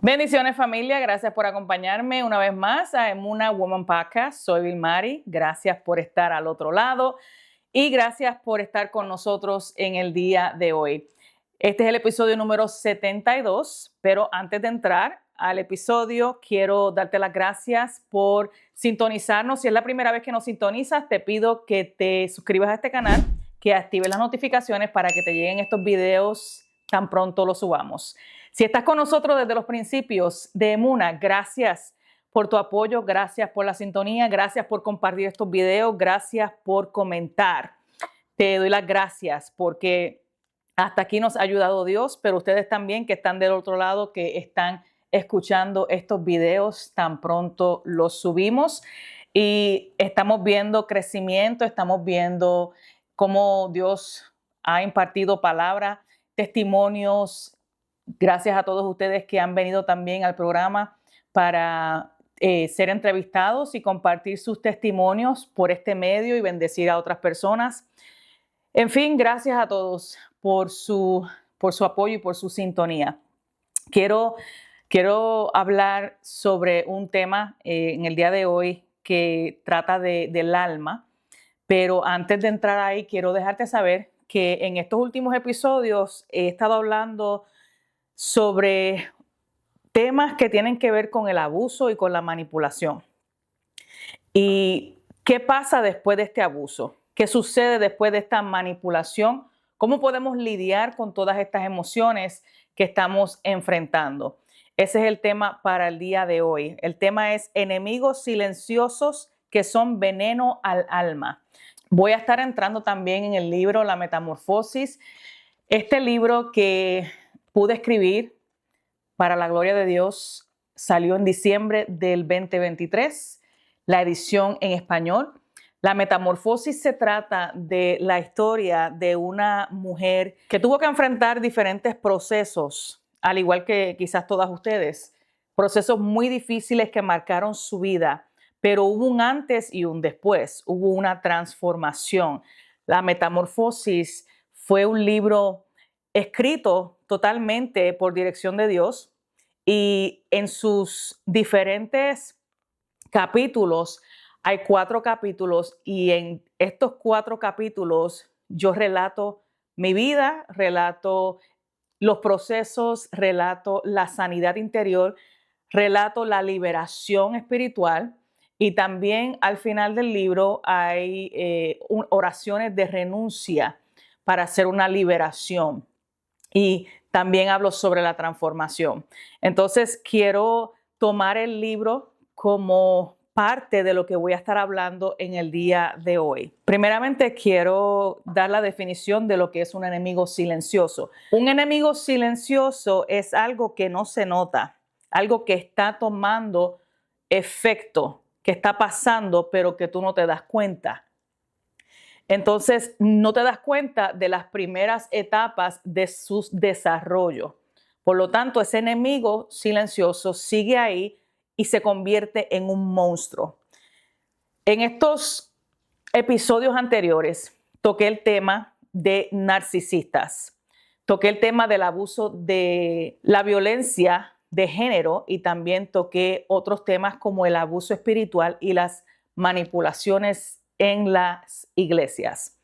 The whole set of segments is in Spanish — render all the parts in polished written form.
Bendiciones familia, gracias por acompañarme una vez más a Emuna Woman Podcast. Soy Vilmari, gracias por estar al otro lado y gracias por estar con nosotros en el día de hoy. Este es el episodio número 72, pero antes de entrar al episodio quiero darte las gracias por sintonizarnos. Si es la primera vez que nos sintonizas, te pido que te suscribas a este canal, que actives las notificaciones para que te lleguen estos videos tan pronto los subamos. Si estás con nosotros desde los principios de Emuna, gracias por tu apoyo, gracias por la sintonía, gracias por compartir estos videos, gracias por comentar. Te doy las gracias porque hasta aquí nos ha ayudado Dios, pero ustedes también que están del otro lado, que están escuchando estos videos, tan pronto los subimos y estamos viendo crecimiento, estamos viendo cómo Dios ha impartido palabra, testimonios. Gracias a todos ustedes que han venido también al programa para ser entrevistados y compartir sus testimonios por este medio y bendecir a otras personas. En fin, gracias a todos por su apoyo y por su sintonía. Quiero hablar sobre un tema en el día de hoy que trata del alma, pero antes de entrar ahí quiero dejarte saber que en estos últimos episodios he estado hablando sobre temas que tienen que ver con el abuso y con la manipulación. ¿Y qué pasa después de este abuso? ¿Qué sucede después de esta manipulación? ¿Cómo podemos lidiar con todas estas emociones que estamos enfrentando? Ese es el tema para el día de hoy. El tema es enemigos silenciosos que son veneno al alma. Voy a estar entrando también en el libro La Metamorfosis, este libro que pude escribir para la gloria de Dios. Salió en diciembre del 2023, la edición en español. La Metamorfosis se trata de la historia de una mujer que tuvo que enfrentar diferentes procesos, al igual que quizás todas ustedes, procesos muy difíciles que marcaron su vida, pero hubo un antes y un después, hubo una transformación. La Metamorfosis fue un libro escrito totalmente por dirección de Dios y en sus diferentes capítulos hay 4 capítulos y en estos 4 capítulos yo relato mi vida, relato los procesos, relato la sanidad interior, relato la liberación espiritual y también al final del libro hay oraciones de renuncia para hacer una liberación. Y también hablo sobre la transformación. Entonces, quiero tomar el libro como parte de lo que voy a estar hablando en el día de hoy. Primeramente, quiero dar la definición de lo que es un enemigo silencioso. Un enemigo silencioso es algo que no se nota, algo que está tomando efecto, que está pasando, pero que tú no te das cuenta. Entonces, no te das cuenta de las primeras etapas de su desarrollo. Por lo tanto, ese enemigo silencioso sigue ahí y se convierte en un monstruo. En estos episodios anteriores, toqué el tema de narcisistas. Toqué el tema del abuso de la violencia de género y también toqué otros temas como el abuso espiritual y las manipulaciones en las iglesias.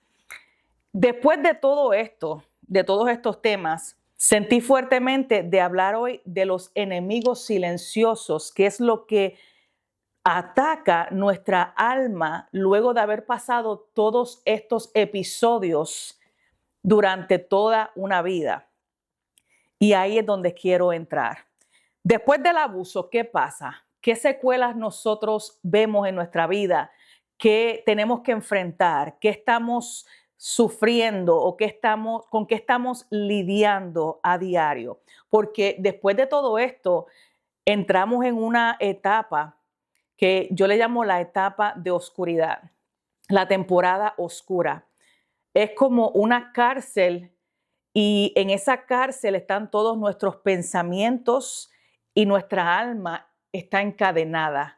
Después de todo esto, de todos estos temas, sentí fuertemente de hablar hoy de los enemigos silenciosos, que es lo que ataca nuestra alma luego de haber pasado todos estos episodios durante toda una vida. Y ahí es donde quiero entrar. Después del abuso, ¿qué pasa? ¿Qué secuelas nosotros vemos en nuestra vida? ¿Qué tenemos que enfrentar? ¿Qué estamos sufriendo o con qué estamos lidiando a diario? Porque después de todo esto, entramos en una etapa que yo le llamo la etapa de oscuridad, la temporada oscura. Es como una cárcel y en esa cárcel están todos nuestros pensamientos y nuestra alma está encadenada.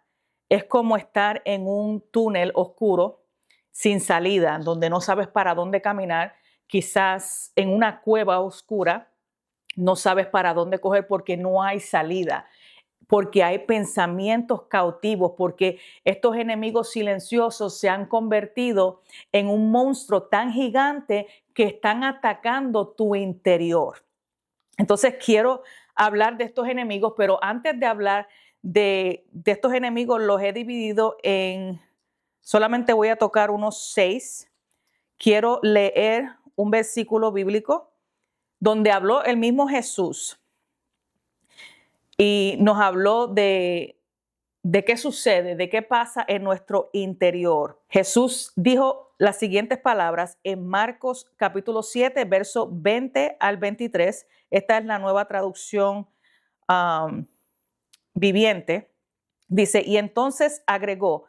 Es como estar en un túnel oscuro sin salida, donde no sabes para dónde caminar, quizás en una cueva oscura no sabes para dónde coger porque no hay salida, porque hay pensamientos cautivos, porque estos enemigos silenciosos se han convertido en un monstruo tan gigante que están atacando tu interior. Entonces quiero hablar de estos enemigos, pero antes de hablar de estos enemigos, los he dividido en, solamente voy a tocar unos 6. Quiero leer un versículo bíblico donde habló el mismo Jesús y nos habló de qué sucede, de qué pasa en nuestro interior. Jesús dijo las siguientes palabras en Marcos capítulo 7, verso 20 al 23. Esta es la nueva traducción viviente. Dice, y entonces agregó,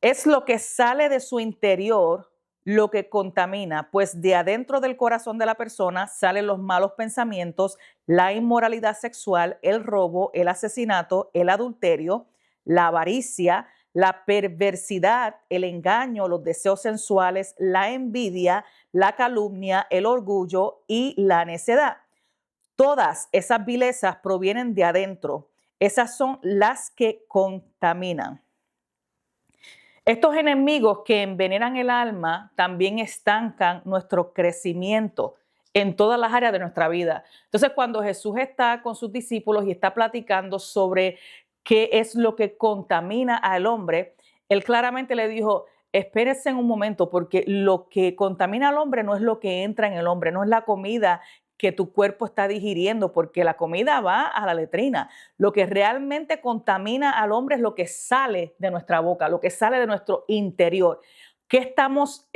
es lo que sale de su interior lo que contamina, pues de adentro del corazón de la persona salen los malos pensamientos, la inmoralidad sexual, el robo, el asesinato, el adulterio, la avaricia, la perversidad, el engaño, los deseos sensuales, la envidia, la calumnia, el orgullo y la necedad. Todas esas vilezas provienen de adentro. Esas son las que contaminan. Estos enemigos que envenenan el alma también estancan nuestro crecimiento en todas las áreas de nuestra vida. Entonces, cuando Jesús está con sus discípulos y está platicando sobre qué es lo que contamina al hombre, él claramente le dijo, espérense en un momento, porque lo que contamina al hombre no es lo que entra en el hombre, no es la comida que tu cuerpo está digiriendo, porque la comida va a la letrina. Lo que realmente contamina al hombre es lo que sale de nuestra boca, lo que sale de nuestro interior. ¿Qué estamos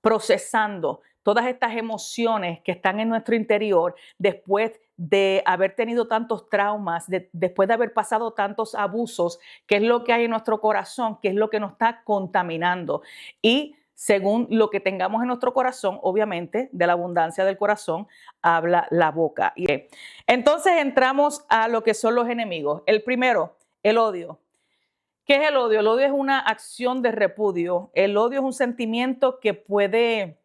procesando? Todas estas emociones que están en nuestro interior después de haber tenido tantos traumas, después de haber pasado tantos abusos, ¿qué es lo que hay en nuestro corazón? ¿Qué es lo que nos está contaminando? Y según lo que tengamos en nuestro corazón, obviamente, de la abundancia del corazón, habla la boca. Entonces entramos a lo que son los enemigos. El primero, el odio. ¿Qué es el odio? El odio es una acción de repudio. El odio es un sentimiento que puede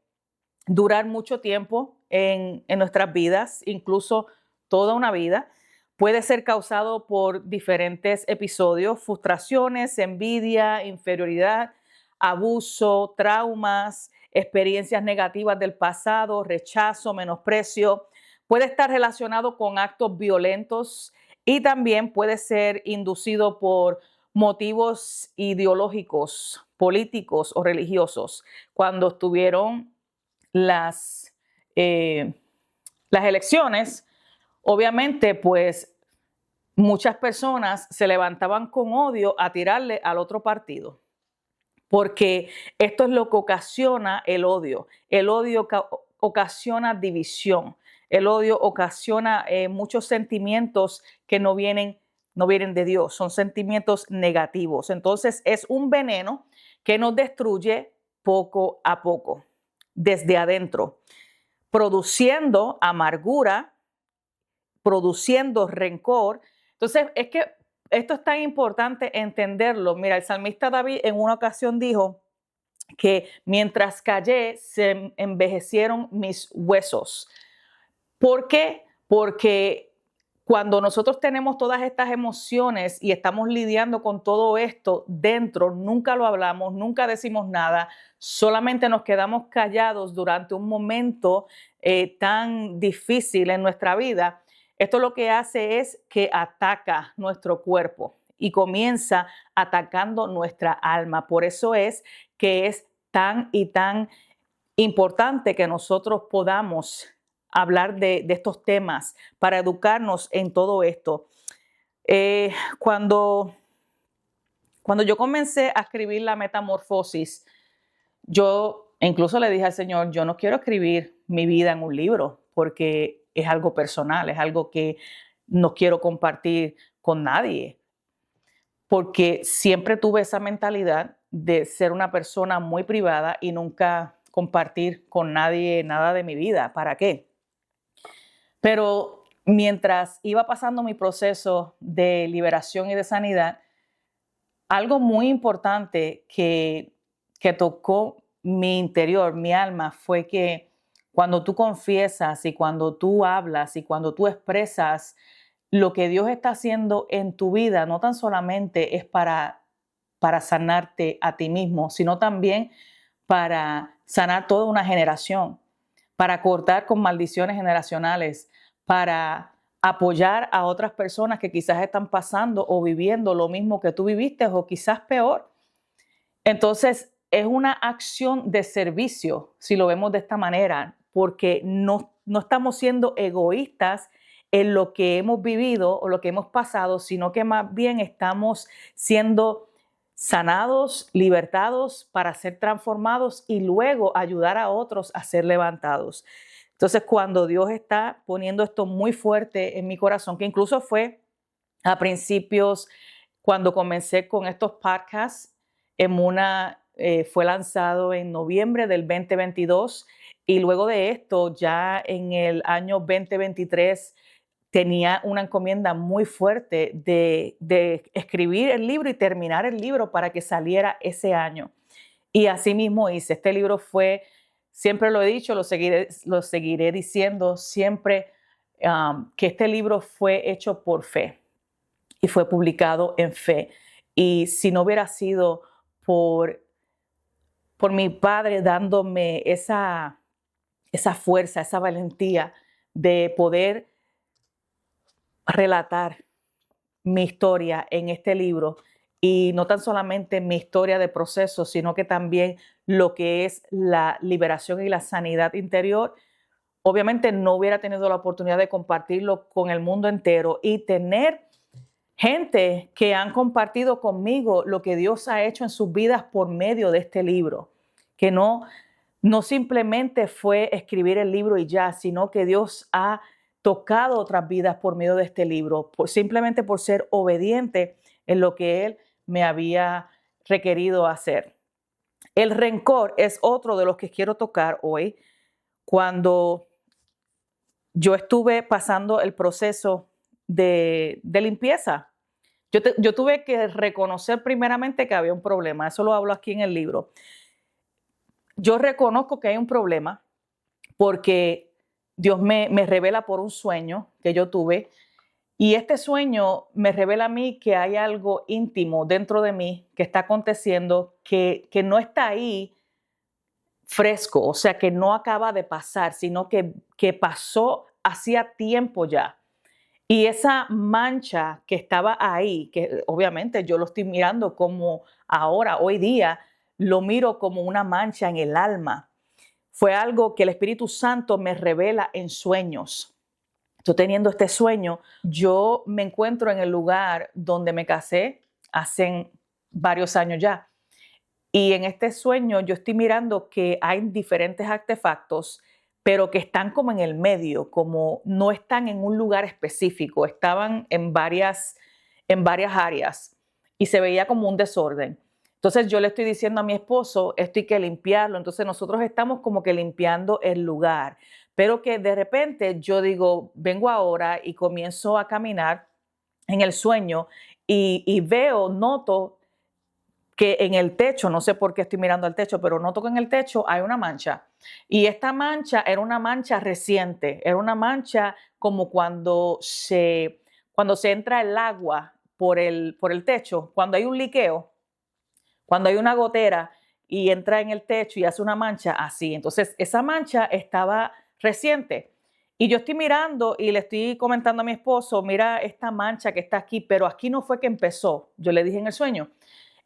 durar mucho tiempo en nuestras vidas, incluso toda una vida. Puede ser causado por diferentes episodios, frustraciones, envidia, inferioridad, abuso, traumas, experiencias negativas del pasado, rechazo, menosprecio. Puede estar relacionado con actos violentos y también puede ser inducido por motivos ideológicos, políticos o religiosos. Cuando estuvieron las, eh, las elecciones, obviamente, pues muchas personas se levantaban con odio a tirarle al otro partido, porque esto es lo que ocasiona el odio. El odio ocasiona división. El odio ocasiona muchos sentimientos que no vienen de Dios, son sentimientos negativos. Entonces es un veneno que nos destruye poco a poco, desde adentro, produciendo amargura, produciendo rencor. Entonces, es que esto es tan importante entenderlo. Mira, el salmista David en una ocasión dijo que mientras callé se envejecieron mis huesos. ¿Por qué? Porque cuando nosotros tenemos todas estas emociones y estamos lidiando con todo esto dentro, nunca lo hablamos, nunca decimos nada, solamente nos quedamos callados durante un momento tan difícil en nuestra vida. Esto lo que hace es que ataca nuestro cuerpo y comienza atacando nuestra alma. Por eso es que es tan y tan importante que nosotros podamos hablar de estos temas para educarnos en todo esto. Cuando yo comencé a escribir la metamorfosis, yo incluso le dije al Señor, yo no quiero escribir mi vida en un libro porque es algo personal, es algo que no quiero compartir con nadie, porque siempre tuve esa mentalidad de ser una persona muy privada y nunca compartir con nadie nada de mi vida. ¿Para qué? Pero mientras iba pasando mi proceso de liberación y de sanidad, algo muy importante que tocó mi interior, mi alma, fue que Cuando tú confiesas y cuando tú hablas y cuando tú expresas lo que Dios está haciendo en tu vida, no tan solamente es para sanarte a ti mismo, sino también para sanar toda una generación, para cortar con maldiciones generacionales, para apoyar a otras personas que quizás están pasando o viviendo lo mismo que tú viviste o quizás peor. Entonces, es una acción de servicio, si lo vemos de esta manera, porque no estamos siendo egoístas en lo que hemos vivido o lo que hemos pasado, sino que más bien estamos siendo sanados, libertados para ser transformados y luego ayudar a otros a ser levantados. Entonces, cuando Dios está poniendo esto muy fuerte en mi corazón, que incluso fue a principios, cuando comencé con estos podcasts, fue lanzado en noviembre del 2022 y luego de esto, ya en el año 2023, tenía una encomienda muy fuerte de escribir el libro y terminar el libro para que saliera ese año. Y así mismo hice. Este libro fue, siempre lo he dicho, lo seguiré diciendo siempre, que este libro fue hecho por fe y fue publicado en fe. Y si no hubiera sido por mi padre dándome esa fuerza, esa valentía de poder relatar mi historia en este libro, y no tan solamente mi historia de proceso, sino que también lo que es la liberación y la sanidad interior, obviamente no hubiera tenido la oportunidad de compartirlo con el mundo entero y tener gente que han compartido conmigo lo que Dios ha hecho en sus vidas por medio de este libro, que no simplemente fue escribir el libro y ya, sino que Dios ha tocado otras vidas por medio de este libro, simplemente por ser obediente en lo que Él me había requerido hacer. El rencor es otro de los que quiero tocar hoy. Cuando yo estuve pasando el proceso de limpieza, yo tuve que reconocer primeramente que había un problema. Eso lo hablo aquí en el libro. Yo reconozco que hay un problema porque Dios me revela por un sueño que yo tuve, y este sueño me revela a mí que hay algo íntimo dentro de mí que está aconteciendo, que no está ahí fresco, o sea, que no acaba de pasar, sino que pasó hacía tiempo ya. Y esa mancha que estaba ahí, que obviamente yo lo estoy mirando como ahora, hoy día, lo miro como una mancha en el alma. Fue algo que el Espíritu Santo me revela en sueños. Yo teniendo este sueño, yo me encuentro en el lugar donde me casé hace varios años ya. Y en este sueño yo estoy mirando que hay diferentes artefactos, pero que están como en el medio, como no están en un lugar específico, estaban en varias áreas y se veía como un desorden. Entonces yo le estoy diciendo a mi esposo, esto hay que limpiarlo. Entonces nosotros estamos como que limpiando el lugar, pero que de repente yo digo, vengo ahora y comienzo a caminar en el sueño y noto que en el techo, no sé por qué estoy mirando al techo, pero noto que en el techo hay una mancha. Y esta mancha era una mancha reciente, era una mancha como cuando se entra el agua por el techo, cuando hay un liqueo, cuando hay una gotera y entra en el techo y hace una mancha así. Entonces, esa mancha estaba reciente. Y yo estoy mirando y le estoy comentando a mi esposo, mira esta mancha que está aquí, pero aquí no fue que empezó. Yo le dije en el sueño,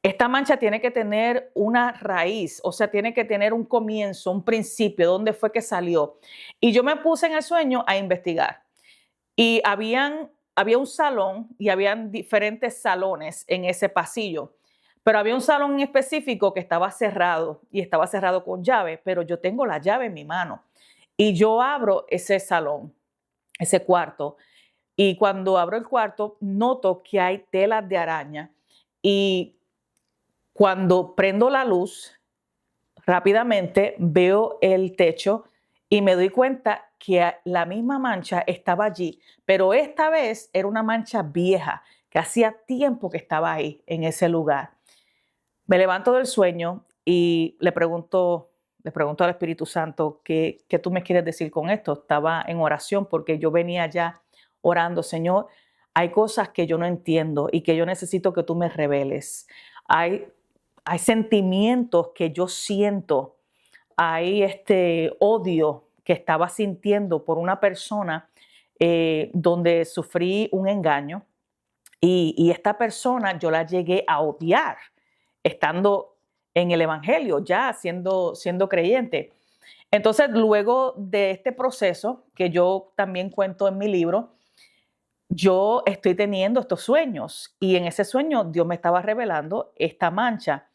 esta mancha tiene que tener una raíz, o sea, tiene que tener un comienzo, un principio, dónde fue que salió. Y yo me puse en el sueño a investigar. Y había un salón y habían diferentes salones en ese pasillo. Pero había un salón en específico que estaba cerrado y estaba cerrado con llave, pero yo tengo la llave en mi mano. Y yo abro ese salón, ese cuarto. Y cuando abro el cuarto, noto que hay telas de araña. Y cuando prendo la luz, rápidamente veo el techo y me doy cuenta que la misma mancha estaba allí, pero esta vez era una mancha vieja que hacía tiempo que estaba ahí en ese lugar. Me levanto del sueño y le pregunto le pregunto al Espíritu Santo, ¿qué tú me quieres decir con esto? Estaba en oración porque yo venía ya orando, Señor, hay cosas que yo no entiendo y que yo necesito que tú me reveles. Hay, hay sentimientos que yo siento, hay este odio que estaba sintiendo por una persona donde sufrí un engaño y esta persona yo la llegué a odiar estando en el Evangelio, ya siendo creyente. Entonces, luego de este proceso, que yo también cuento en mi libro, yo estoy teniendo estos sueños y en ese sueño Dios me estaba revelando esta mancha.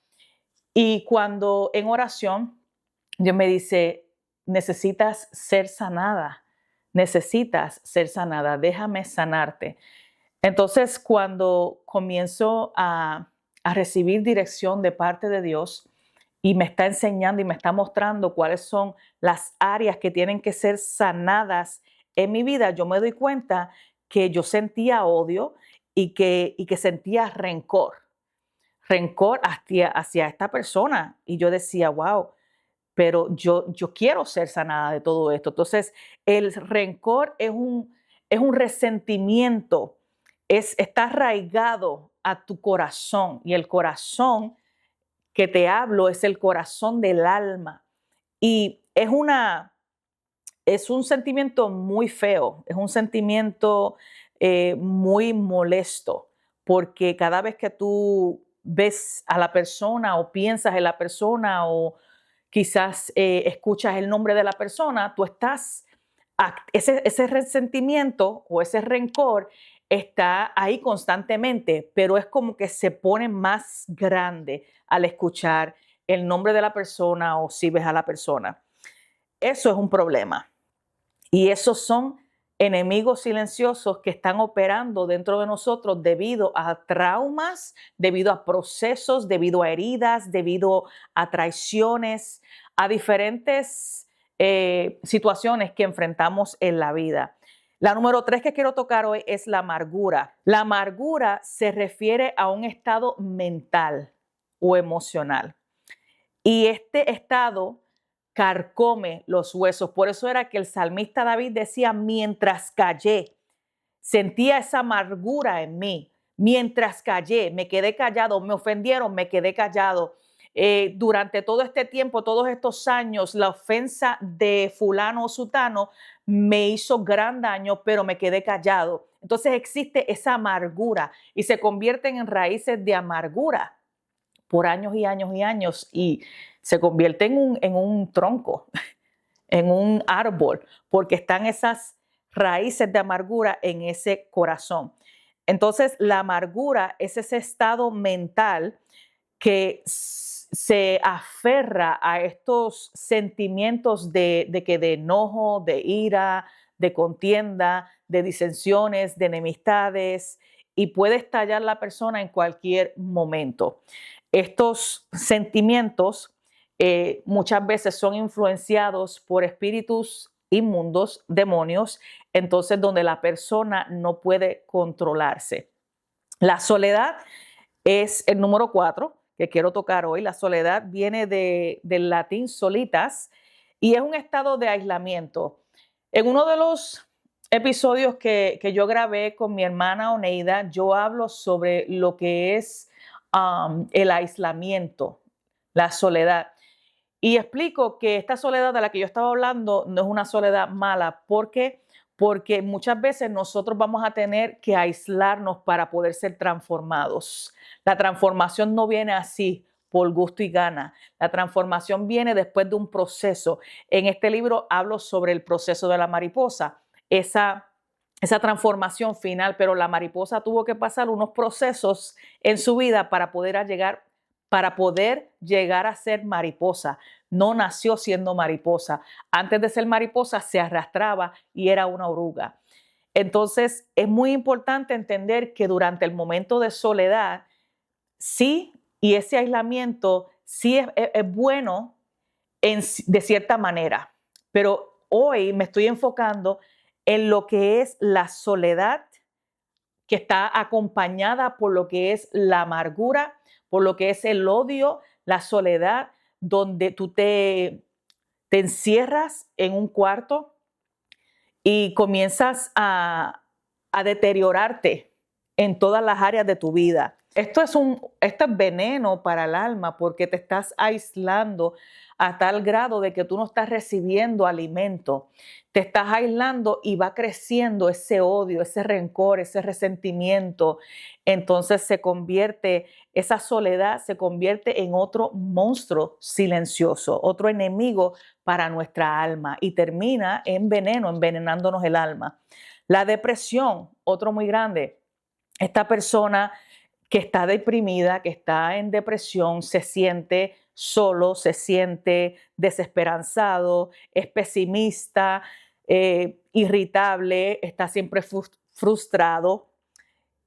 Y cuando en oración Dios me dice, necesitas ser sanada, déjame sanarte. Entonces, cuando comienzo a recibir dirección de parte de Dios y me está enseñando y me está mostrando cuáles son las áreas que tienen que ser sanadas en mi vida, yo me doy cuenta que yo sentía odio y que sentía rencor hacia esta persona. Y yo decía, wow, pero yo quiero ser sanada de todo esto. Entonces, el rencor es un resentimiento, está arraigado a tu corazón y el corazón que te hablo es el corazón del alma. Y es un sentimiento muy feo, es un sentimiento muy molesto, porque cada vez que tú ves a la persona o piensas en la persona o quizás escuchas el nombre de la persona, tú estás, ese resentimiento o ese rencor está ahí constantemente, pero es como que se pone más grande al escuchar el nombre de la persona o si ves a la persona. Eso es un problema. Y esos son enemigos silenciosos que están operando dentro de nosotros debido a traumas, debido a procesos, debido a heridas, debido a traiciones, a diferentes situaciones que enfrentamos en la vida. La número 3 que quiero tocar hoy es la amargura. La amargura se refiere a un estado mental o emocional. Y este estado carcome los huesos. Por eso era que el salmista David decía, mientras callé, sentía esa amargura en mí. Mientras callé, me quedé callado, me ofendieron, me quedé callado. Durante todo este tiempo, todos estos años, la ofensa de fulano o sutano me hizo gran daño, pero me quedé callado. Entonces existe esa amargura y se convierten en raíces de amargura por años y años y años y se convierte en un tronco, en un árbol, porque están esas raíces de amargura en ese corazón. Entonces, la amargura es ese estado mental que se aferra a estos sentimientos de enojo, de ira, de contienda, de disensiones, de enemistades, y puede estallar la persona en cualquier momento. Estos sentimientos muchas veces son influenciados por espíritus inmundos, demonios, entonces donde la persona no puede controlarse. La soledad es el número 4 que quiero tocar hoy. La soledad viene del latín solitas y es un estado de aislamiento. En uno de los episodios que yo grabé con mi hermana Oneida, yo hablo sobre lo que es el aislamiento, la soledad. Y explico que esta soledad de la que yo estaba hablando no es una soledad mala. ¿Por qué? Porque muchas veces nosotros vamos a tener que aislarnos para poder ser transformados. La transformación no viene así por gusto y gana. La transformación viene después de un proceso. En este libro hablo sobre el proceso de la mariposa, esa transformación final, pero la mariposa tuvo que pasar unos procesos en su vida para poder llegar a ser mariposa. No nació siendo mariposa. Antes de ser mariposa se arrastraba y era una oruga. Entonces es muy importante entender que durante el momento de soledad, sí, y ese aislamiento sí es bueno de cierta manera, pero hoy me estoy enfocando en lo que es la soledad que está acompañada por lo que es la amargura, por lo que es el odio, la soledad, donde tú te te encierras en un cuarto y comienzas a deteriorarte en todas las áreas de tu vida. Esto es veneno para el alma porque te estás aislando a tal grado de que tú no estás recibiendo alimento. Te estás aislando y va creciendo ese odio, ese rencor, ese resentimiento. Entonces esa soledad se convierte en otro monstruo silencioso, otro enemigo para nuestra alma y termina en veneno, envenenándonos el alma. La depresión, otro muy grande. Esta persona que está deprimida, que está en depresión, se siente solo, se siente desesperanzado, es pesimista, irritable, está siempre frustrado,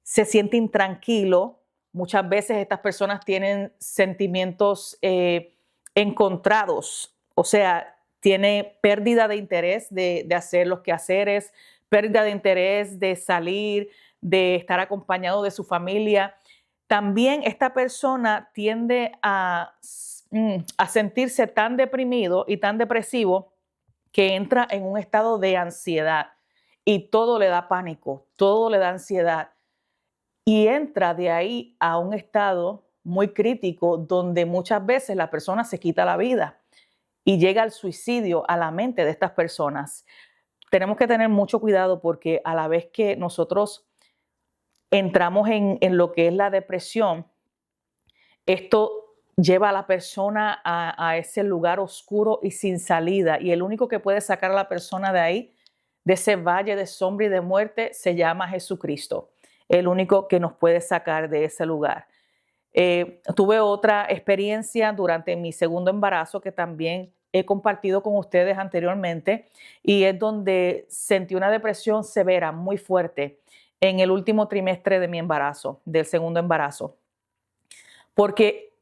se siente intranquilo. Muchas veces estas personas tienen sentimientos encontrados, o sea, tiene pérdida de interés de hacer los quehaceres, pérdida de interés de salir, de estar acompañado de su familia. También esta persona tiende a sentirse tan deprimido y tan depresivo que entra en un estado de ansiedad y todo le da pánico, todo le da ansiedad y entra de ahí a un estado muy crítico donde muchas veces la persona se quita la vida y llega al suicidio a la mente de estas personas. Tenemos que tener mucho cuidado porque a la vez que nosotros entramos en lo que es la depresión, esto lleva a la persona a ese lugar oscuro y sin salida. Y el único que puede sacar a la persona de ahí, de ese valle de sombra y de muerte, se llama Jesucristo. El único que nos puede sacar de ese lugar. Tuve otra experiencia durante mi segundo embarazo que también he compartido con ustedes anteriormente y es donde sentí una depresión severa, muy fuerte, en el último trimestre de mi embarazo, del segundo embarazo, porque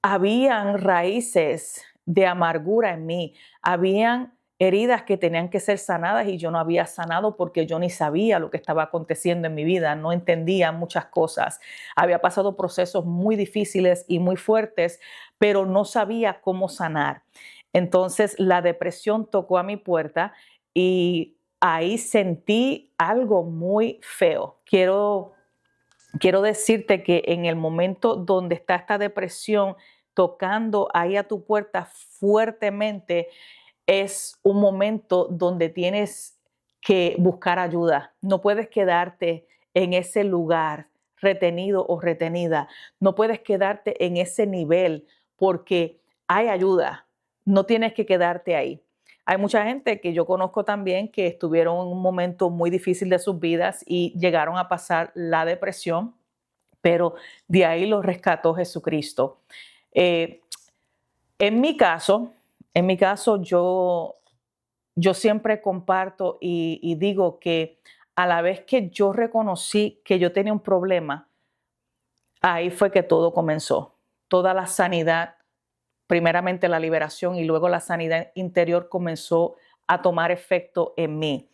habían raíces de amargura en mí, habían heridas que tenían que ser sanadas y yo no había sanado porque yo ni sabía lo que estaba aconteciendo en mi vida, no entendía muchas cosas. Había pasado procesos muy difíciles y muy fuertes, pero no sabía cómo sanar. Entonces la depresión tocó a mi puerta y ahí sentí algo muy feo. Quiero decirte que en el momento donde está esta depresión tocando ahí a tu puerta fuertemente, es un momento donde tienes que buscar ayuda. No puedes quedarte en ese lugar retenido o retenida. No puedes quedarte en ese nivel porque hay ayuda. No tienes que quedarte ahí. Hay mucha gente que yo conozco también que estuvieron en un momento muy difícil de sus vidas y llegaron a pasar la depresión, pero de ahí los rescató Jesucristo. Eh, en mi caso, yo siempre comparto y digo que a la vez que yo reconocí que yo tenía un problema, ahí fue que todo comenzó. Toda la sanidad, primeramente la liberación y luego la sanidad interior comenzó a tomar efecto en mí.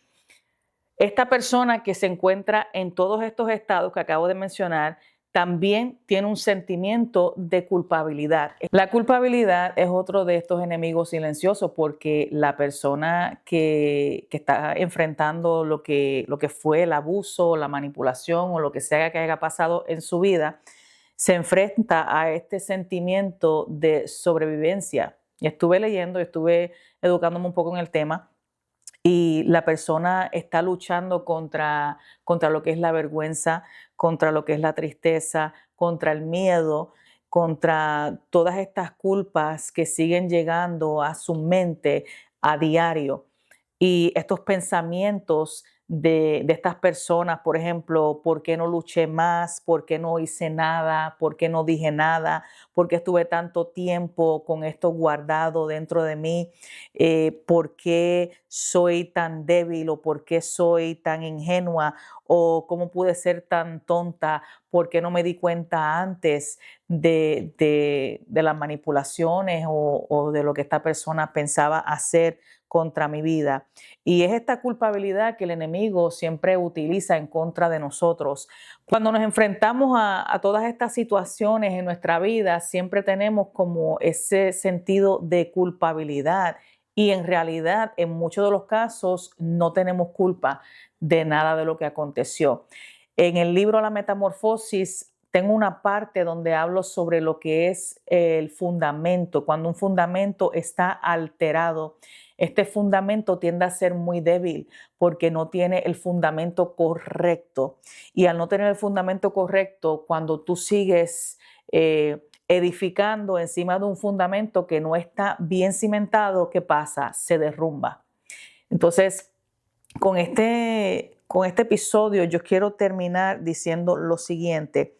Esta persona que se encuentra en todos estos estados que acabo de mencionar también tiene un sentimiento de culpabilidad. La culpabilidad es otro de estos enemigos silenciosos porque la persona que está enfrentando lo que fue el abuso, la manipulación o lo que sea que haya pasado en su vida, se enfrenta a este sentimiento de sobrevivencia. Y estuve leyendo, estuve educándome un poco en el tema y la persona está luchando contra lo que es la vergüenza, contra lo que es la tristeza, contra el miedo, contra todas estas culpas que siguen llegando a su mente a diario. Y estos pensamientos de estas personas, por ejemplo, ¿por qué no luché más? ¿Por qué no hice nada? ¿Por qué no dije nada? ¿Por qué estuve tanto tiempo con esto guardado dentro de mí? ¿Por qué soy tan débil o por qué soy tan ingenua? ¿O cómo pude ser tan tonta? ¿Por qué no me di cuenta antes de las manipulaciones o de lo que esta persona pensaba hacer contra mi vida? Y es esta culpabilidad que el enemigo siempre utiliza en contra de nosotros. Cuando nos enfrentamos a todas estas situaciones en nuestra vida, siempre tenemos como ese sentido de culpabilidad y en realidad en muchos de los casos no tenemos culpa de nada de lo que aconteció. En el libro La Metamorfosis tengo una parte donde hablo sobre lo que es el fundamento. Cuando un fundamento está alterado, este fundamento tiende a ser muy débil porque no tiene el fundamento correcto. Y al no tener el fundamento correcto, cuando tú sigues edificando encima de un fundamento que no está bien cimentado, ¿qué pasa? Se derrumba. Entonces, con este episodio yo quiero terminar diciendo lo siguiente.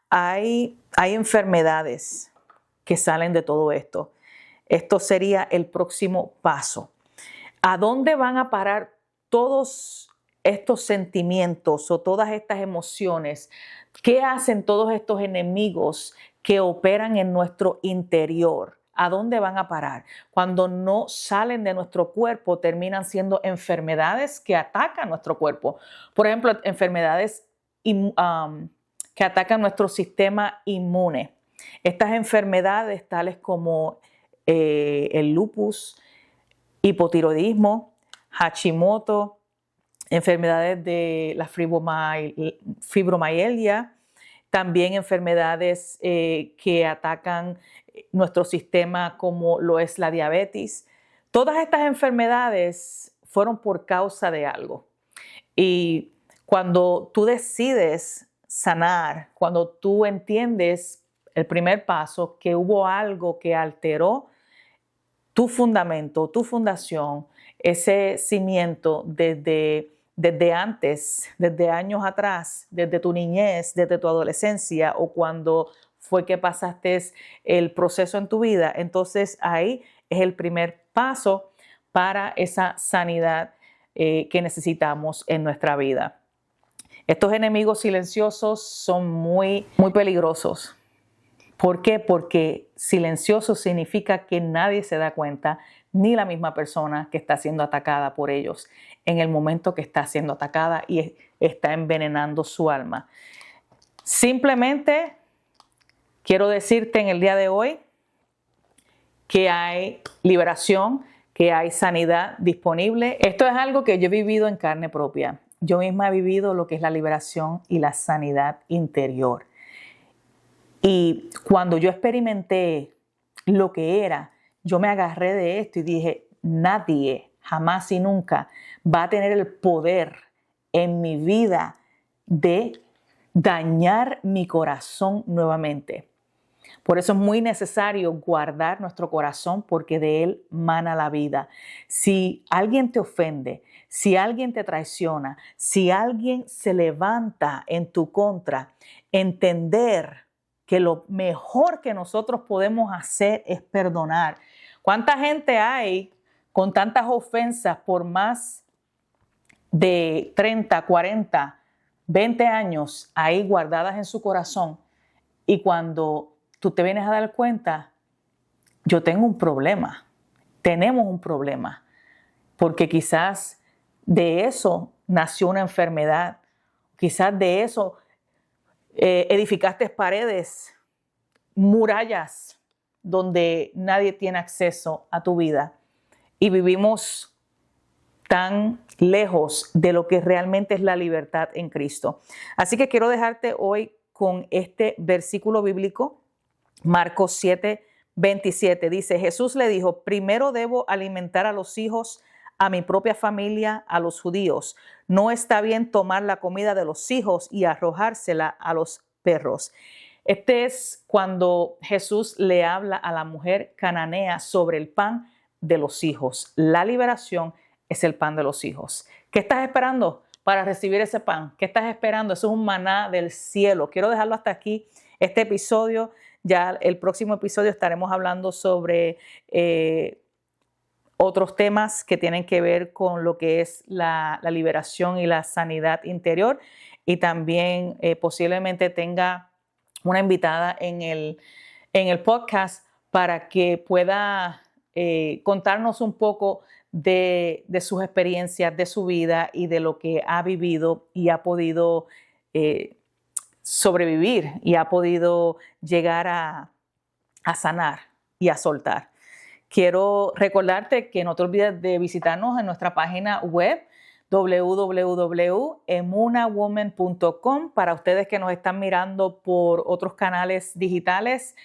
Hay enfermedades que salen de todo esto. Esto sería el próximo paso. ¿A dónde van a parar todos estos sentimientos o todas estas emociones? ¿Qué hacen todos estos enemigos que operan en nuestro interior? ¿A dónde van a parar? Cuando no salen de nuestro cuerpo, terminan siendo enfermedades que atacan nuestro cuerpo. Por ejemplo, enfermedades que atacan nuestro sistema inmune. Estas enfermedades tales como el lupus, hipotiroidismo, Hashimoto, enfermedades de la fibromialgia, también enfermedades que atacan nuestro sistema como lo es la diabetes. Todas estas enfermedades fueron por causa de algo. Y cuando tú decides sanar, cuando tú entiendes el primer paso, que hubo algo que alteró tu fundamento, tu fundación, ese cimiento desde antes, desde años atrás, desde tu niñez, desde tu adolescencia o cuando fue que pasaste el proceso en tu vida, entonces ahí es el primer paso para esa sanidad que necesitamos en nuestra vida. Estos enemigos silenciosos son muy peligrosos. ¿Por qué? Porque silencioso significa que nadie se da cuenta, ni la misma persona que está siendo atacada por ellos en el momento que está siendo atacada y está envenenando su alma. Simplemente quiero decirte en el día de hoy que hay liberación, que hay sanidad disponible. Esto es algo que yo he vivido en carne propia. Yo misma he vivido lo que es la liberación y la sanidad interior. Y cuando yo experimenté lo que era, yo me agarré de esto y dije, nadie, jamás y nunca va a tener el poder en mi vida de dañar mi corazón nuevamente. Por eso es muy necesario guardar nuestro corazón porque de él mana la vida. Si alguien te ofende, si alguien te traiciona, si alguien se levanta en tu contra, entender que lo mejor que nosotros podemos hacer es perdonar. ¿Cuánta gente hay con tantas ofensas por más de 30, 40, 20 años ahí guardadas en su corazón? Y cuando tú te vienes a dar cuenta, yo tengo un problema, tenemos un problema, porque quizás de eso nació una enfermedad, quizás de eso edificaste paredes, murallas, donde nadie tiene acceso a tu vida y vivimos tan lejos de lo que realmente es la libertad en Cristo. Así que quiero dejarte hoy con este versículo bíblico, Marcos 7:27. Dice, Jesús le dijo, primero debo alimentar a los hijos, a mi propia familia, a los judíos. No está bien tomar la comida de los hijos y arrojársela a los perros. Este es cuando Jesús le habla a la mujer cananea sobre el pan de los hijos. La liberación es el pan de los hijos. ¿Qué estás esperando para recibir ese pan? ¿Qué estás esperando? Eso es un maná del cielo. Quiero dejarlo hasta aquí, este episodio. Ya el próximo episodio estaremos hablando sobre otros temas que tienen que ver con lo que es la liberación y la sanidad interior. Y también posiblemente tenga una invitada en el podcast para que pueda contarnos un poco de sus experiencias, de su vida y de lo que ha vivido y ha podido sobrevivir y ha podido llegar a sanar y a soltar. Quiero recordarte que no te olvides de visitarnos en nuestra página web www.emunawoman.com. Para ustedes que nos están mirando por otros canales digitales,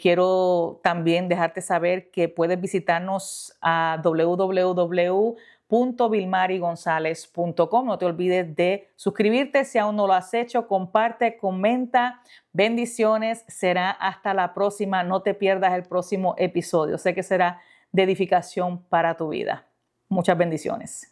quiero también dejarte saber que puedes visitarnos a www.vilmarigonzalez.com. No te olvides de suscribirte si aún no lo has hecho, comparte, comenta. Bendiciones, será hasta la próxima. No te pierdas el próximo episodio. Sé que será de edificación para tu vida. Muchas bendiciones.